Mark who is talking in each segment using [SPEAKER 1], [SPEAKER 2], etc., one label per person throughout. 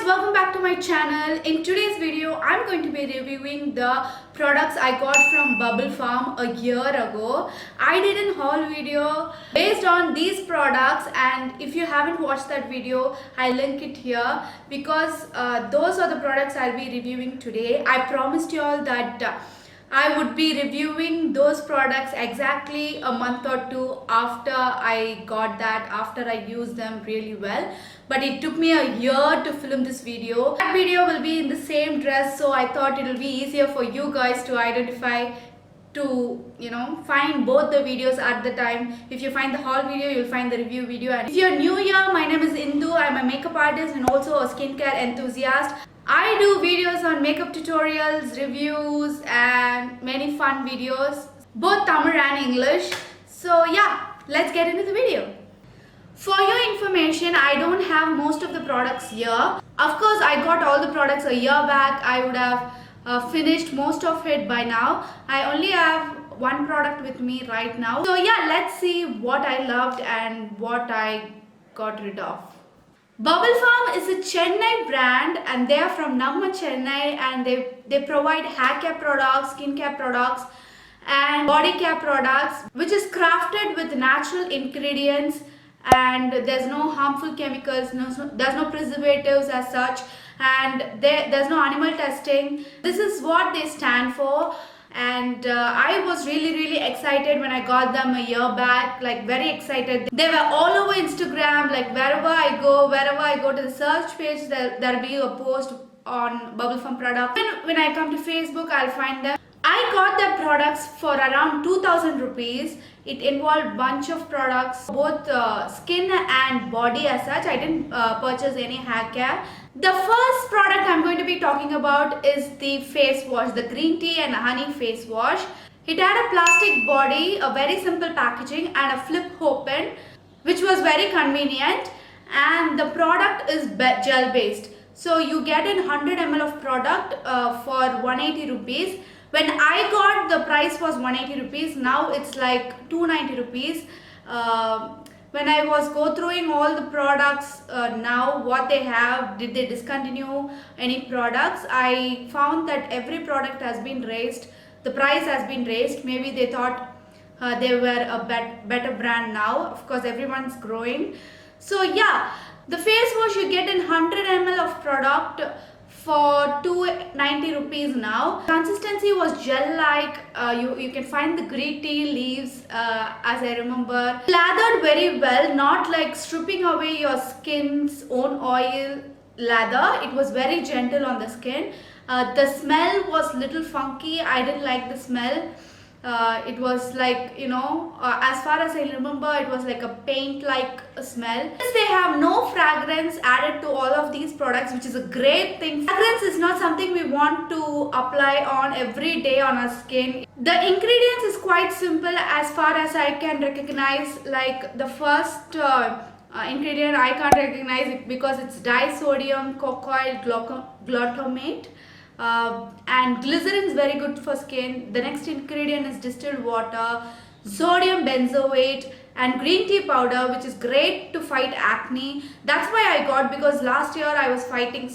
[SPEAKER 1] welcome back to my channel. In today's video, I'm going to be reviewing the products I got from Bubble Farm a year ago. I did a haul video based on these products, and if you haven't watched that video, I'll link it here because those are the products I'll be reviewing today. I promised you all that I would be reviewing those products exactly a month or two after I got that, after I used them really well. But it took me a year to film this video. That video will be in the same dress, so I thought it will be easier for you guys to identify, to find both the videos at the time. If you find the haul video, you'll find the review video. And if you're new here, my name is Indu. I'm a makeup artist and also a skincare enthusiast. I do videos on makeup tutorials, reviews and many fun videos, both Tamil and English. So yeah, let's get into the video. For your information, I don't have most of the products here. Of course, I got all the products a year back. I would have finished most of it by now. I only have one product with me right now. So yeah, let's see what I loved and what I got rid of. Bubble Farm is a Chennai brand and they are from Namma Chennai, and they provide hair care products, skin care products and body care products which is crafted with natural ingredients, and there's no harmful chemicals, there's no preservatives as such, and there's no animal testing. This is what they stand for. And I was really excited when I got them a year back, like very excited. They were all over Instagram, like wherever I go to the search page, there'll be a post on Bubble Farm product. And when I come to Facebook, I'll find them. I got the products for around 2000 rupees. It involved bunch of products, both skin and body as such. I didn't purchase any hair care. The first product I'm going to be talking about is the face wash, the green tea and honey face wash. It had a plastic body, a very simple packaging and a flip open, which was very convenient, and the product is gel based. So you get in 100 ml of product for 180 rupees. When I got, the price was 180 rupees. Now it's like 290 rupees. When I was go through all the products now, what they have, did they discontinue any products, I found that every product has been raised. The price has been raised. Maybe they thought they were a better brand now. Of course, everyone's growing. So yeah, the face wash you get in 100 ml of product for 290 rupees now. Consistency was gel like. You can find the green tea leaves as I remember. Lathered very well, not like stripping away your skin's own oil lather. It was very gentle on the skin. The smell was little funky. I didn't like the smell. It was like, as far as I remember, it was like a paint like smell. They have no fragrance added to all of these products, which is a great thing. Fragrance is not something we want to apply on every day on our skin. The ingredients is quite simple as far as I can recognize. Like the first ingredient I can't recognize it because it's disodium cocoyl glutamate. And glycerin is very good for skin. The next ingredient is distilled water, sodium benzoate and green tea powder, which is great to fight acne. That's why I got, because last year I was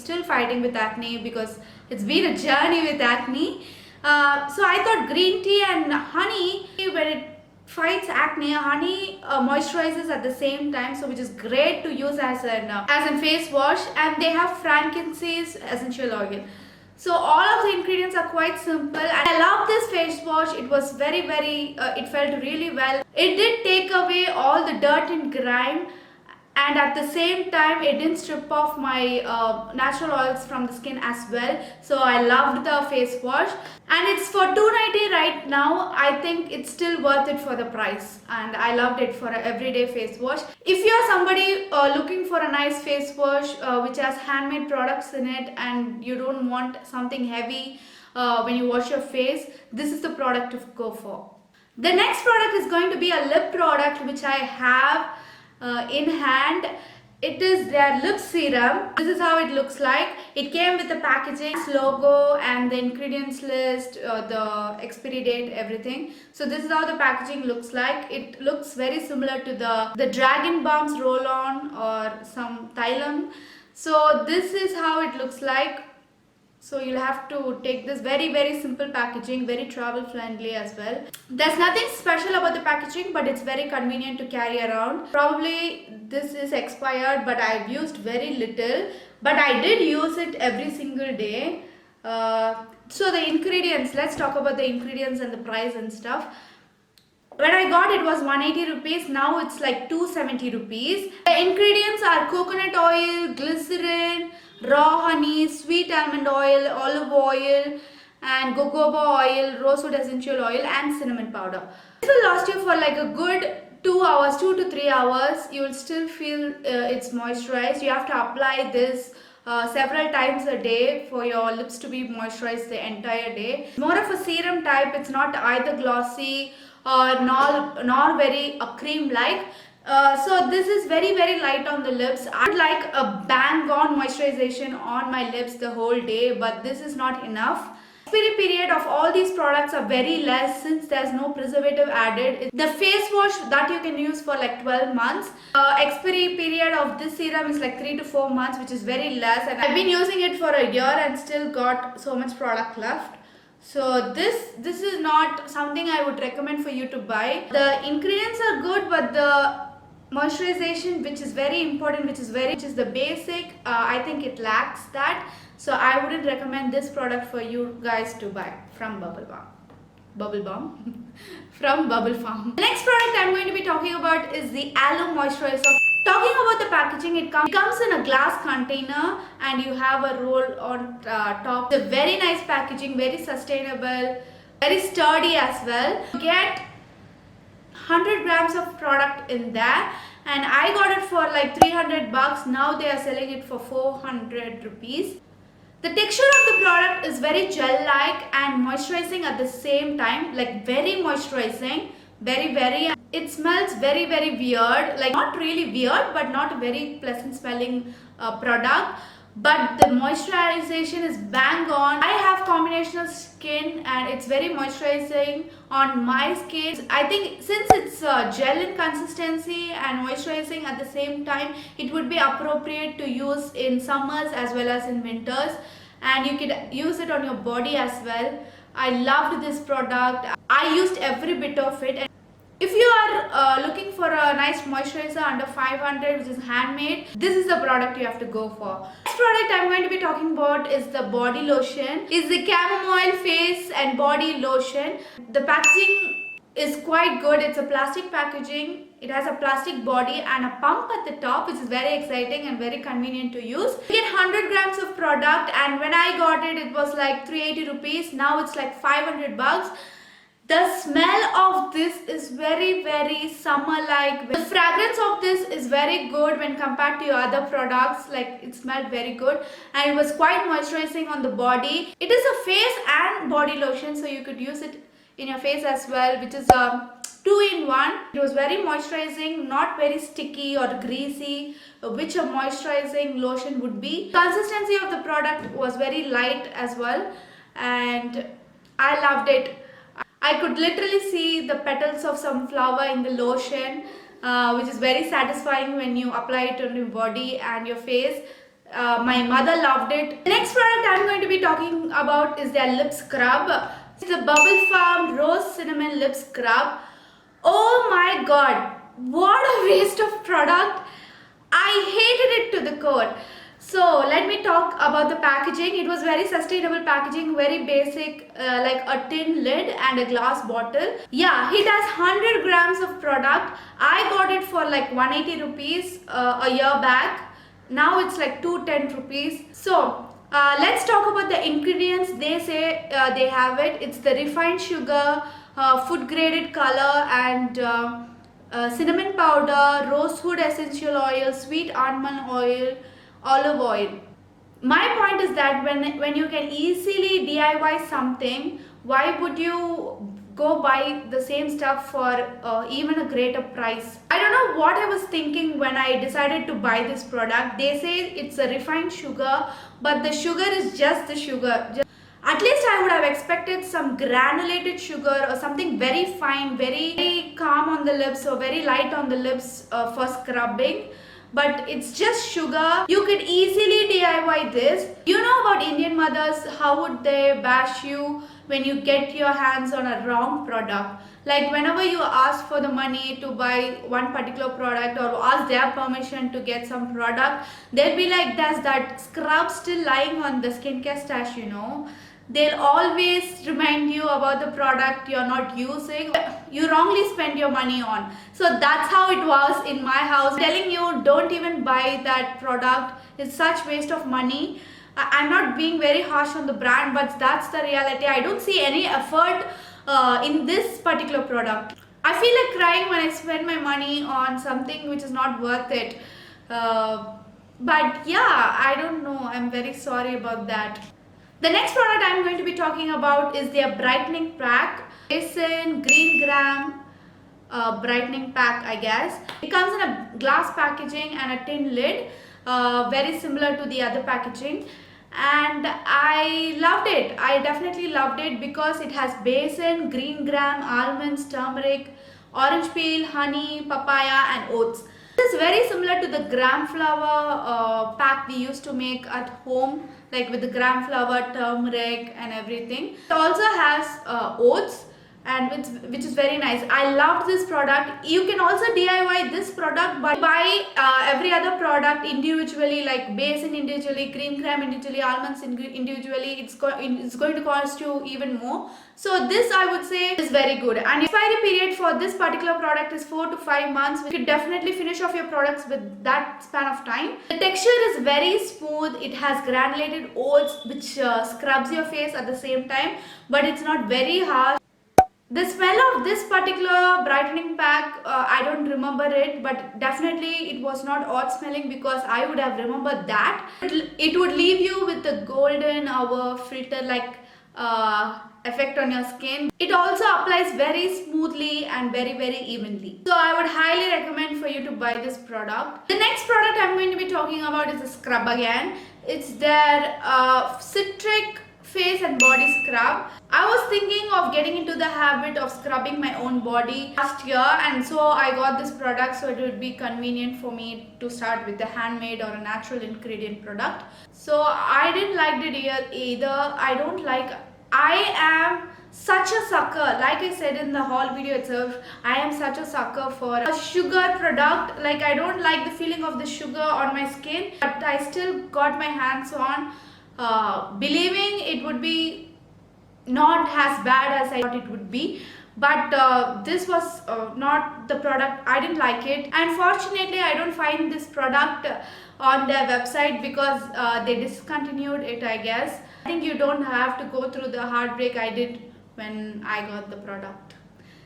[SPEAKER 1] still fighting with acne, because it's been a journey with acne. So I thought green tea and honey, when it fights acne, honey moisturizes at the same time, so which is great to use as a face wash. And they have frankincense essential oil. So all of the ingredients are quite simple, and I love this face wash. It was very it felt really well. It did take away all the dirt and grime, and at the same time it didn't strip off my natural oils from the skin as well. So I loved the face wash, and it's for 290 right now. I think it's still worth it for the price, and I loved it for an everyday face wash. If you're somebody looking for a nice face wash which has handmade products in it, and you don't want something heavy when you wash your face, this is the product to go for. The next product is going to be a lip product which I have in hand. It is their lip serum. This is how it looks like. It came with the packaging, logo and the ingredients list, the expiry date, everything. So this is how the packaging looks like. It looks very similar to the Dragon Balm's roll-on or some Thailand. So this is how it looks like. So you'll have to take this very simple packaging, very travel friendly as well. There's nothing special about the packaging, but it's very convenient to carry around. Probably this is expired, but I've used very little, but I did use it every single day. So the ingredients, let's talk about the ingredients and the price and stuff. When I got it was 180 rupees, now it's like 270 rupees. The ingredients are coconut oil, glycerin, raw honey, sweet almond oil, olive oil, and jojoba oil, rosewood essential oil, and cinnamon powder. This will last you for like a good 2 hours, 2 to 3 hours. You will still feel it's moisturized. You have to apply this several times a day for your lips to be moisturized the entire day. It's more of a serum type. It's not either glossy or nor very cream like. So this is very light on the lips. I would like a bang on moisturization on my lips the whole day, but this is not enough. Expiry period of all these products are very less since there's no preservative added. The face wash that you can use for like 12 months. Expiry period of this serum is like 3 to 4 months, which is very less, and I've been using it for a year and still got so much product left. So this is not something I would recommend for you to buy. The ingredients are good, but the moisturization, which is very important, which is the basic, I think it lacks that. So I wouldn't recommend this product for you guys to buy from Bubble Balm from Bubble Farm. The next product I'm going to be talking about is the Aloe Moisturizer. Talking about the packaging, it comes in a glass container and you have a roll on top. It's a very nice packaging, very sustainable, very sturdy as well. You get 100 grams of product in there, and I got it for like 300 bucks. Now they are selling it for 400 rupees. The texture of the product is very gel-like and moisturizing at the same time, like very moisturizing, very. It smells very weird, like not really weird, but not a very pleasant smelling product. But the moisturization is bang on. I have combinational skin and it's very moisturizing on my skin. I think since it's gel in consistency and moisturizing at the same time, it would be appropriate to use in summers as well as in winters, and you could use it on your body as well. I loved this product. I used every bit of it. If you are looking for a nice moisturizer under 500, which is handmade, this is the product you have to go for. Next product I'm going to be talking about is the body lotion. Is the chamomile face and body lotion. The packaging is quite good. It's a plastic packaging. It has a plastic body and a pump at the top, which is very exciting and very convenient to use. You get 100 grams of product, and when I got it, it was like 380 rupees. Now it's like 500 bucks. The smell of this is very summer-like. The fragrance of this is very good when compared to your other products. Like, it smelled very good and it was quite moisturizing on the body. It is a face and body lotion, so you could use it in your face as well, which is a 2-in-1. It was very moisturizing, not very sticky or greasy, which a moisturizing lotion would be. Consistency of the product was very light as well, and I loved it. I could literally see the petals of some flower in the lotion, which is very satisfying when you apply it on your body and your face. My mother loved it. The next product I'm going to be talking about is their lip scrub. It's the Bubble Farm Rose Cinnamon Lip Scrub. Oh my god, what a waste of product. I hated it to the core. So let me talk about the packaging. It was very sustainable packaging, very basic, like a tin lid and a glass bottle. Yeah, it has 100 grams of product. I got it for like 180 rupees a year back. Now it's like 210 rupees. So let's talk about the ingredients. They say they have it. It's the refined sugar, food graded color, and cinnamon powder, rosewood essential oil, sweet almond oil, olive oil. My point is that when you can easily DIY something, why would you go buy the same stuff for even a greater price? I don't know what I was thinking when I decided to buy this product. They say it's a refined sugar, but the sugar is just the sugar. At least I would have expected some granulated sugar or something very fine, very calm on the lips or very light on the lips for scrubbing. but it's just sugar. You could easily DIY this. You know about Indian mothers, how would they bash you when you get your hands on a wrong product? Like whenever you ask for the money to buy one particular product or ask their permission to get some product, they'll be like, there's that scrub still lying on the skincare stash, you know. They'll always remind you about the product you're not using, you wrongly spend your money on. So that's how it was in my house. I'm telling you, don't even buy that product. It's such waste of money. I'm not being very harsh on the brand, but that's the reality. I don't see any effort in this particular product. I feel like crying when I spend my money on something which is not worth it. But yeah, I don't know. I'm very sorry about that. The next product I'm going to be talking about is their brightening pack. Basin Green Gram brightening pack, I guess. It comes in a glass packaging and a tin lid, very similar to the other packaging. And I loved it. I definitely loved it because it has basin, green gram, almonds, turmeric, orange peel, honey, papaya and oats. This is very similar to the gram flour pack we used to make at home, like with the gram flour, turmeric and everything. It also has oats, and which is very nice. I loved this product. You can also DIY this product, but buy every other product individually, like basin individually, green gram individually, almonds individually. It's going to cost you even more. So this, I would say, is very good. And expiry period for this particular product is 4 to 5 months. You could definitely finish off your products with that span of time. The texture is very smooth. It has granulated oats, which scrubs your face at the same time, but it's not very harsh. The smell of this particular brightening pack, I don't remember it, but definitely it was not odd smelling because I would have remembered that. It would leave you with the golden hour filter like effect on your skin. It also applies very smoothly and very evenly. So I would highly recommend for you to buy this product. The next product I'm going to be talking about is a scrub again. It's their citric face and body scrub. I was thinking of getting into the habit of scrubbing my own body last year, and so I got this product so it would be convenient for me to start with a handmade or a natural ingredient product. So I didn't like it either. I am such a sucker, like I said in the haul video itself, I am such a sucker for a sugar product. Like I don't like the feeling of the sugar on my skin, but I still got my hands on, believing it would be not as bad as I thought it would be. But this was not the product. I didn't like it, and fortunately I don't find this product on their website because they discontinued it, I guess. I think you don't have to go through the heartbreak I did when I got the product.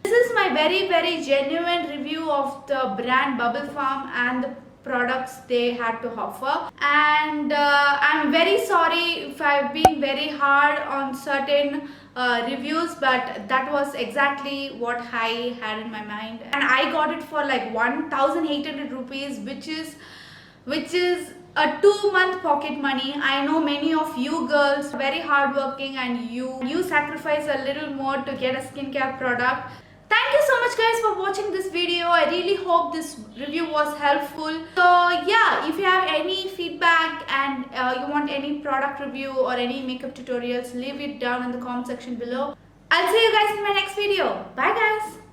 [SPEAKER 1] This is my very genuine review of the brand Bubble Farm and the products they had to offer, and I'm very sorry if I've been very hard on certain reviews, but that was exactly what I had in my mind, and I got it for like 1,800 rupees, which is a 2-month pocket money. I know many of you girls are very hardworking and you sacrifice a little more to get a skincare product. Thank you so much guys for watching this video. I really hope this review was helpful. So yeah, if you have any feedback and you want any product review or any makeup tutorials, leave it down in the comment section below. I'll see you guys in my next video. Bye guys.